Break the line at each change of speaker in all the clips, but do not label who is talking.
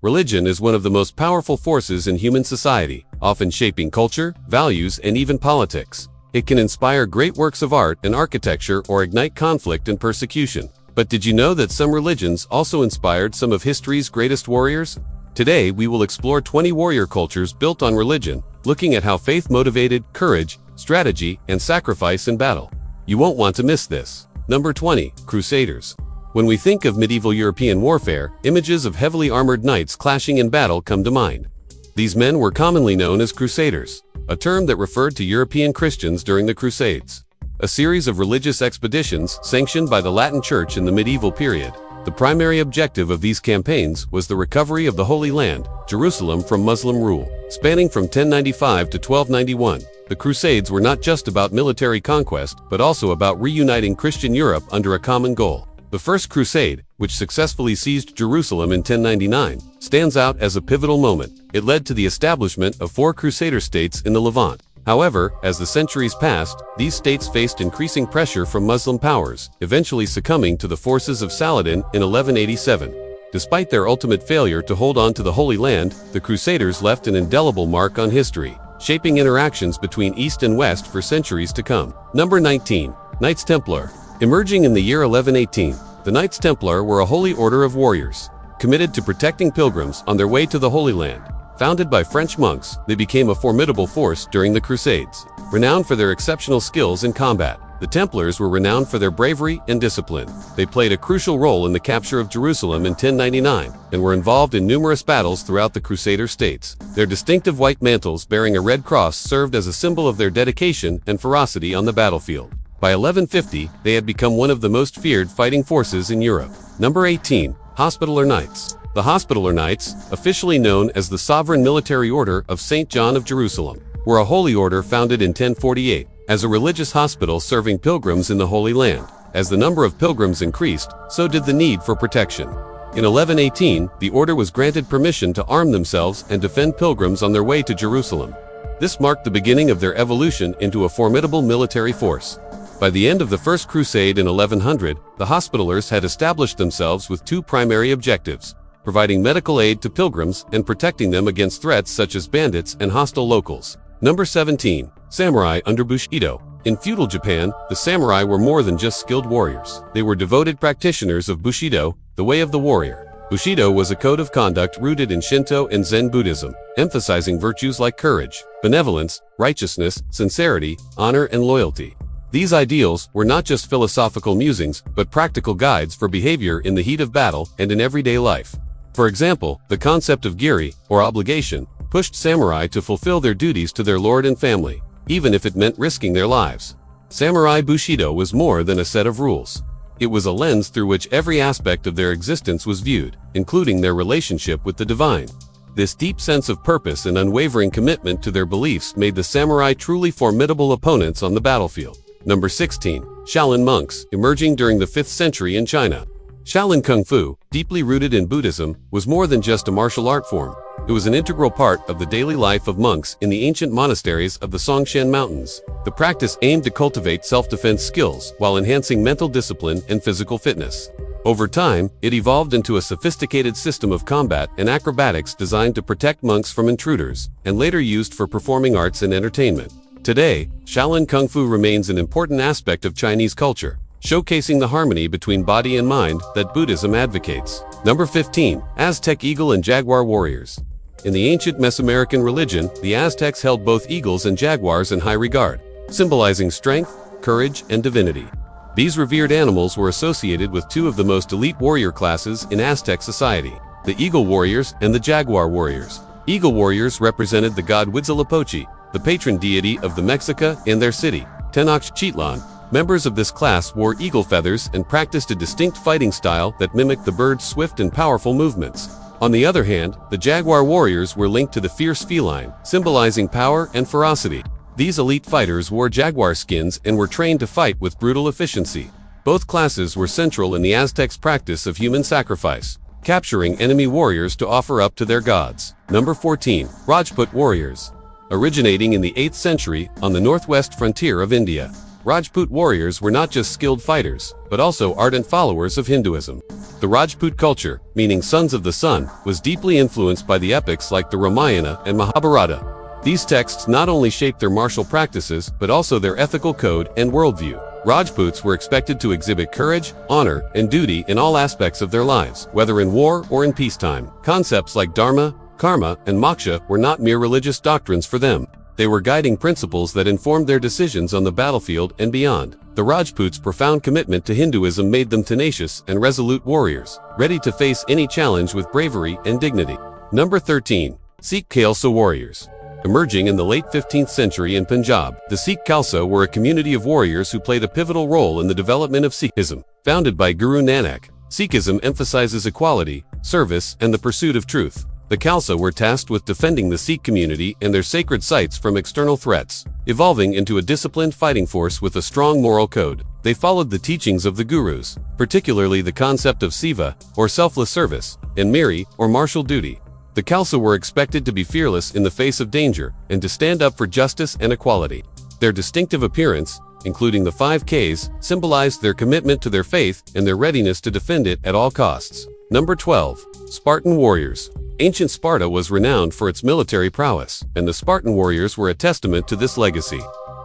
Religion is one of the most powerful forces in human society, often shaping culture, values, and even politics. It can inspire great works of art and architecture or ignite conflict and persecution. But did you know that some religions also inspired some of history's greatest warriors? Today, we will explore 20 warrior cultures built on religion, looking at how faith motivated courage, strategy, and sacrifice in battle. You won't want to miss this. Number 20. Crusaders. When we think of medieval European warfare, images of heavily armored knights clashing in battle come to mind. These men were commonly known as Crusaders, a term that referred to European Christians during the Crusades, a series of religious expeditions sanctioned by the Latin Church in the medieval period. The primary objective of these campaigns was the recovery of the Holy Land, Jerusalem, from Muslim rule. Spanning from 1095 to 1291, the Crusades were not just about military conquest, but also about reuniting Christian Europe under a common goal. The First Crusade, which successfully seized Jerusalem in 1099, stands out as a pivotal moment. It led to the establishment of 4 Crusader states in the Levant. However, as the centuries passed, these states faced increasing pressure from Muslim powers, eventually succumbing to the forces of Saladin in 1187. Despite their ultimate failure to hold on to the Holy Land, the Crusaders left an indelible mark on history, shaping interactions between East and West for centuries to come. Number 19. Knights Templar. Emerging in the year 1118, the Knights Templar were a holy order of warriors, committed to protecting pilgrims on their way to the Holy Land. Founded by French monks, they became a formidable force during the Crusades. Renowned for their exceptional skills in combat, the Templars were renowned for their bravery and discipline. They played a crucial role in the capture of Jerusalem in 1099 and were involved in numerous battles throughout the Crusader states. Their distinctive white mantles bearing a red cross served as a symbol of their dedication and ferocity on the battlefield. By 1150, they had become one of the most feared fighting forces in Europe. Number 18. Hospitaller Knights. The Hospitaller Knights, officially known as the Sovereign Military Order of St. John of Jerusalem, were a holy order founded in 1048 as a religious hospital serving pilgrims in the Holy Land. As the number of pilgrims increased, so did the need for protection. In 1118, the order was granted permission to arm themselves and defend pilgrims on their way to Jerusalem. This marked the beginning of their evolution into a formidable military force. By the end of the First Crusade in 1100, the Hospitallers had established themselves with 2 primary objectives: providing medical aid to pilgrims and protecting them against threats such as bandits and hostile locals. Number 17. Samurai under Bushido. In feudal Japan, the samurai were more than just skilled warriors. They were devoted practitioners of Bushido, the way of the warrior. Bushido was a code of conduct rooted in Shinto and Zen Buddhism, emphasizing virtues like courage, benevolence, righteousness, sincerity, honor, and loyalty. These ideals were not just philosophical musings, but practical guides for behavior in the heat of battle and in everyday life. For example, the concept of giri, or obligation, pushed samurai to fulfill their duties to their lord and family, even if it meant risking their lives. Samurai Bushido was more than a set of rules. It was a lens through which every aspect of their existence was viewed, including their relationship with the divine. This deep sense of purpose and unwavering commitment to their beliefs made the samurai truly formidable opponents on the battlefield. Number 16. Shaolin monks, emerging during the 5th century in China. Shaolin Kung Fu, deeply rooted in Buddhism, was more than just a martial art form. It was an integral part of the daily life of monks in the ancient monasteries of the Songshan Mountains. The practice aimed to cultivate self-defense skills while enhancing mental discipline and physical fitness. Over time, it evolved into a sophisticated system of combat and acrobatics designed to protect monks from intruders, and later used for performing arts and entertainment. Today, Shaolin Kung Fu remains an important aspect of Chinese culture, showcasing the harmony between body and mind that Buddhism advocates. Number 15. Aztec Eagle and Jaguar Warriors. In the ancient Mesoamerican religion, the Aztecs held both eagles and jaguars in high regard, symbolizing strength, courage, and divinity. These revered animals were associated with 2 of the most elite warrior classes in Aztec society: the Eagle Warriors and the Jaguar Warriors. Eagle Warriors represented the god Huitzilopochtli, the patron deity of the Mexica and their city, Tenochtitlan. Members of this class wore eagle feathers and practiced a distinct fighting style that mimicked the bird's swift and powerful movements. On the other hand, the Jaguar Warriors were linked to the fierce feline, symbolizing power and ferocity. These elite fighters wore jaguar skins and were trained to fight with brutal efficiency. Both classes were central in the Aztecs' practice of human sacrifice, capturing enemy warriors to offer up to their gods. Number 14. Rajput Warriors. Originating in the 8th century on the northwest frontier of India, Rajput warriors were not just skilled fighters, but also ardent followers of Hinduism. The Rajput culture, meaning sons of the sun, was deeply influenced by the epics like the Ramayana and Mahabharata. These texts not only shaped their martial practices, but also their ethical code and worldview. Rajputs were expected to exhibit courage, honor, and duty in all aspects of their lives, whether in war or in peacetime. Concepts like dharma, karma, and moksha were not mere religious doctrines for them. They were guiding principles that informed their decisions on the battlefield and beyond. The Rajputs' profound commitment to Hinduism made them tenacious and resolute warriors, ready to face any challenge with bravery and dignity. Number 13. Sikh Khalsa Warriors. Emerging in the late 15th century in Punjab, the Sikh Khalsa were a community of warriors who played a pivotal role in the development of Sikhism. Founded by Guru Nanak, Sikhism emphasizes equality, service, and the pursuit of truth. The Khalsa were tasked with defending the Sikh community and their sacred sites from external threats, evolving into a disciplined fighting force with a strong moral code. They followed the teachings of the Gurus, particularly the concept of seva, or selfless service, and miri, or martial duty. The Khalsa were expected to be fearless in the face of danger and to stand up for justice and equality. Their distinctive appearance, including the 5 Ks, symbolized their commitment to their faith and their readiness to defend it at all costs. Number 12. Spartan Warriors. Ancient Sparta was renowned for its military prowess, and the Spartan warriors were a testament to this legacy.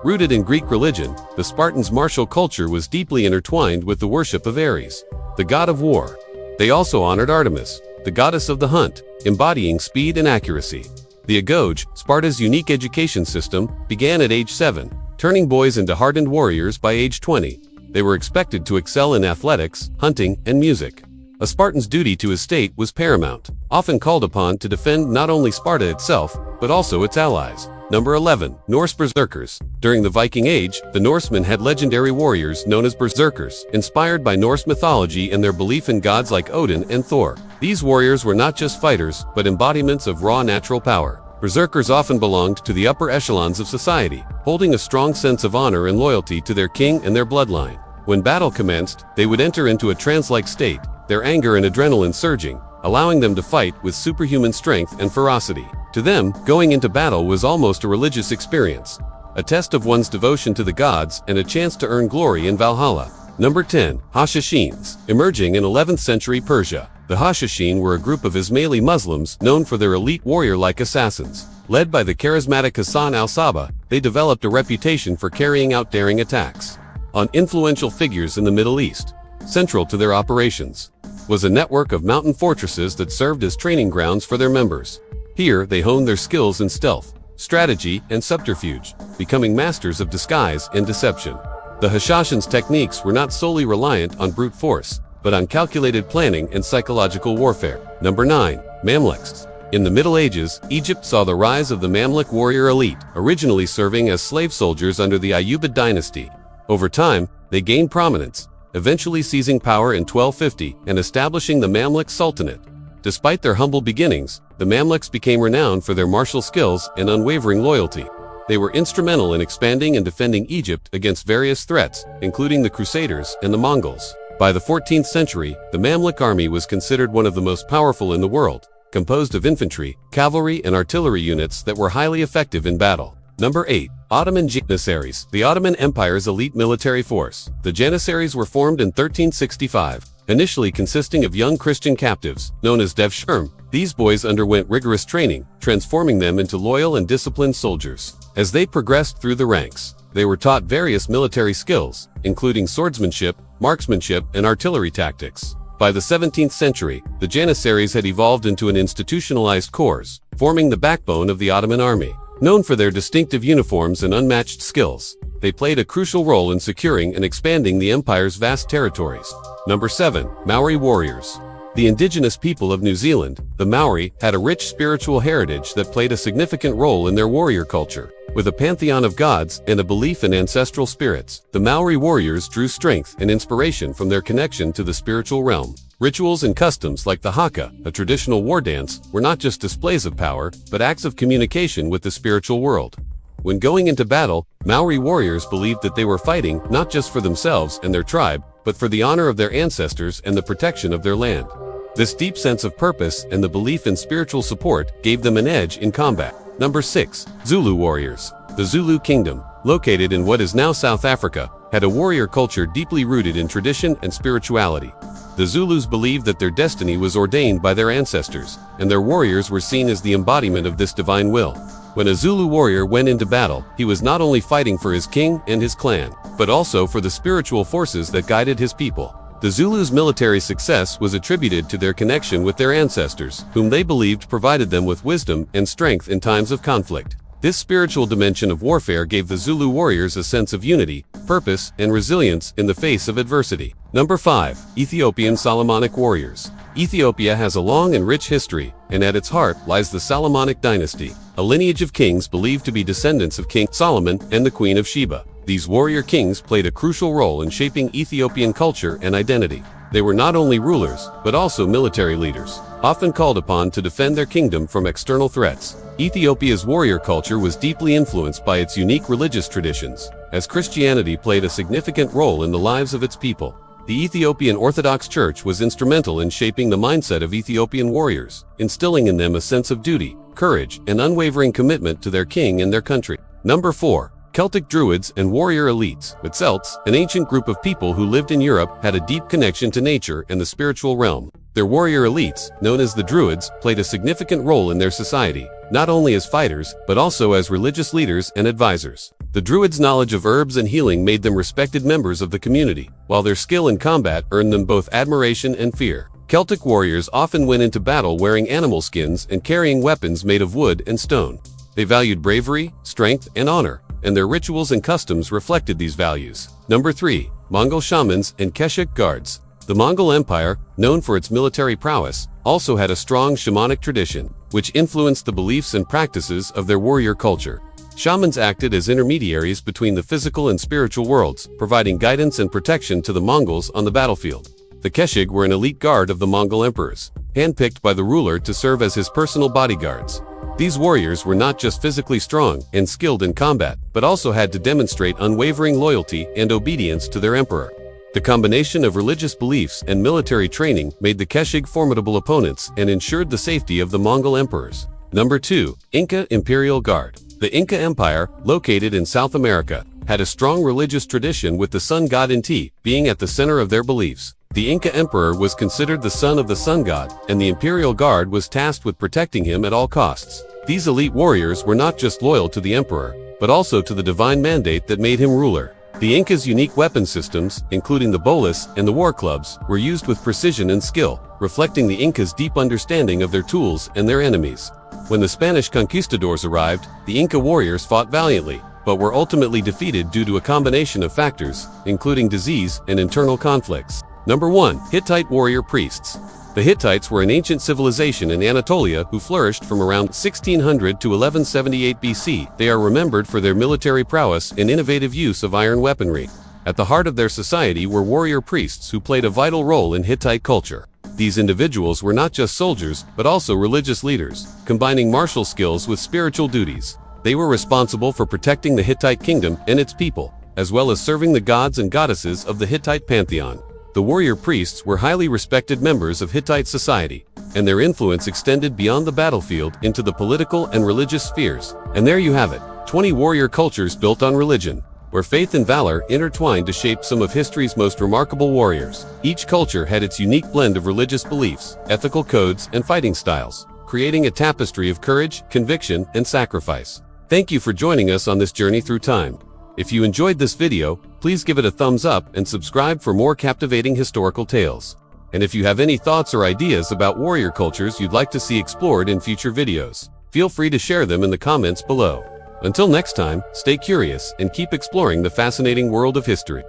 Rooted in Greek religion, the Spartans' martial culture was deeply intertwined with the worship of Ares, the god of war. They also honored Artemis, the goddess of the hunt, embodying speed and accuracy. The Agoge, Sparta's unique education system, began at age 7, turning boys into hardened warriors by age 20. They were expected to excel in athletics, hunting, and music. A Spartan's duty to his state was paramount, often called upon to defend not only Sparta itself, but also its allies. Number 11. Norse Berserkers. During the Viking Age, the Norsemen had legendary warriors known as Berserkers, inspired by Norse mythology and their belief in gods like Odin and Thor. These warriors were not just fighters, but embodiments of raw natural power. Berserkers often belonged to the upper echelons of society, holding a strong sense of honor and loyalty to their king and their bloodline. When battle commenced, they would enter into a trance-like state, their anger and adrenaline surging, allowing them to fight with superhuman strength and ferocity. To them, going into battle was almost a religious experience, a test of one's devotion to the gods and a chance to earn glory in Valhalla. Number 10. Hashashins. Emerging in 11th century Persia, the Hashashin were a group of Ismaili Muslims known for their elite warrior-like assassins. Led by the charismatic Hassan al-Sabah, they developed a reputation for carrying out daring attacks on influential figures in the Middle East. Central to their operations was a network of mountain fortresses that served as training grounds for their members. Here, they honed their skills in stealth, strategy, and subterfuge, becoming masters of disguise and deception. The Hashashins' techniques were not solely reliant on brute force, but on calculated planning and psychological warfare. Number 9. Mamluks. In the Middle Ages, Egypt saw the rise of the Mamluk warrior elite, originally serving as slave soldiers under the Ayyubid dynasty. Over time, they gained prominence, eventually seizing power in 1250 and establishing the Mamluk Sultanate. Despite their humble beginnings, the Mamluks became renowned for their martial skills and unwavering loyalty. They were instrumental in expanding and defending Egypt against various threats, including the Crusaders and the Mongols. By the 14th century, the Mamluk army was considered one of the most powerful in the world, composed of infantry, cavalry, and artillery units that were highly effective in battle. Number 8. Ottoman Janissaries. The Ottoman Empire's elite military force. The Janissaries were formed in 1365, initially consisting of young Christian captives, known as devshirm. These boys underwent rigorous training, transforming them into loyal and disciplined soldiers. As they progressed through the ranks, they were taught various military skills, including swordsmanship, marksmanship, and artillery tactics. By the 17th century, the Janissaries had evolved into an institutionalized corps, forming the backbone of the Ottoman army. Known for their distinctive uniforms and unmatched skills, they played a crucial role in securing and expanding the empire's vast territories. Number 7. Maori Warriors. The indigenous people of New Zealand, the Maori, had a rich spiritual heritage that played a significant role in their warrior culture. With a pantheon of gods and a belief in ancestral spirits, the Maori warriors drew strength and inspiration from their connection to the spiritual realm. Rituals and customs like the haka, a traditional war dance, were not just displays of power, but acts of communication with the spiritual world. When going into battle, Maori warriors believed that they were fighting not just for themselves and their tribe, but for the honor of their ancestors and the protection of their land. This deep sense of purpose and the belief in spiritual support gave them an edge in combat. Number 6. Zulu Warriors. The Zulu Kingdom. located in what is now South Africa, had a warrior culture deeply rooted in tradition and spirituality. The Zulus believed that their destiny was ordained by their ancestors, and their warriors were seen as the embodiment of this divine will. When a Zulu warrior went into battle, he was not only fighting for his king and his clan, but also for the spiritual forces that guided his people. The Zulus' military success was attributed to their connection with their ancestors, whom they believed provided them with wisdom and strength in times of conflict. This spiritual dimension of warfare gave the Zulu warriors a sense of unity, purpose, and resilience in the face of adversity. Number 5. Ethiopian Solomonic Warriors. Ethiopia has a long and rich history, and at its heart lies the Solomonic dynasty, a lineage of kings believed to be descendants of King Solomon and the Queen of Sheba. These warrior kings played a crucial role in shaping Ethiopian culture and identity. They were not only rulers, but also military leaders, often called upon to defend their kingdom from external threats. Ethiopia's warrior culture was deeply influenced by its unique religious traditions, as Christianity played a significant role in the lives of its people. The Ethiopian Orthodox Church was instrumental in shaping the mindset of Ethiopian warriors, instilling in them a sense of duty, courage, and unwavering commitment to their king and their country. Number 4. Celtic Druids and warrior elites. The Celts, an ancient group of people who lived in Europe, had a deep connection to nature and the spiritual realm. Their warrior elites, known as the Druids, played a significant role in their society, not only as fighters, but also as religious leaders and advisors. The Druids' knowledge of herbs and healing made them respected members of the community, while their skill in combat earned them both admiration and fear. Celtic warriors often went into battle wearing animal skins and carrying weapons made of wood and stone. They valued bravery, strength, and honor, and their rituals and customs reflected these values. Number 3. Mongol Shamans and Keshik Guards. The Mongol Empire, known for its military prowess, also had a strong shamanic tradition, which influenced the beliefs and practices of their warrior culture. Shamans acted as intermediaries between the physical and spiritual worlds, providing guidance and protection to the Mongols on the battlefield. The Keshik were an elite guard of the Mongol emperors, handpicked by the ruler to serve as his personal bodyguards. These warriors were not just physically strong and skilled in combat, but also had to demonstrate unwavering loyalty and obedience to their emperor. The combination of religious beliefs and military training made the Keshik formidable opponents and ensured the safety of the Mongol emperors. Number 2. Inca Imperial Guard. The Inca Empire, located in South America, had a strong religious tradition with the sun god Inti being at the center of their beliefs. The Inca emperor was considered the son of the sun god, and the Imperial Guard was tasked with protecting him at all costs. These elite warriors were not just loyal to the emperor, but also to the divine mandate that made him ruler. The Incas' unique weapon systems, including the bolas and the war clubs, were used with precision and skill, reflecting the Incas' deep understanding of their tools and their enemies. When the Spanish conquistadors arrived, the Inca warriors fought valiantly, but were ultimately defeated due to a combination of factors, including disease and internal conflicts. Number 1. Hittite Warrior Priests. The Hittites were an ancient civilization in Anatolia who flourished from around 1600 to 1178 BC. They are remembered for their military prowess and innovative use of iron weaponry. At the heart of their society were warrior priests who played a vital role in Hittite culture. These individuals were not just soldiers, but also religious leaders, combining martial skills with spiritual duties. They were responsible for protecting the Hittite kingdom and its people, as well as serving the gods and goddesses of the Hittite pantheon. The warrior priests were highly respected members of Hittite society, and their influence extended beyond the battlefield into the political and religious spheres. And there you have it, 20 warrior cultures built on religion, where faith and valor intertwined to shape some of history's most remarkable warriors. Each culture had its unique blend of religious beliefs, ethical codes, and fighting styles, creating a tapestry of courage, conviction, and sacrifice. Thank you for joining us on this journey through time. If you enjoyed this video, please give it a thumbs up and subscribe for more captivating historical tales. And if you have any thoughts or ideas about warrior cultures you'd like to see explored in future videos, feel free to share them in the comments below. Until next time, stay curious and keep exploring the fascinating world of history.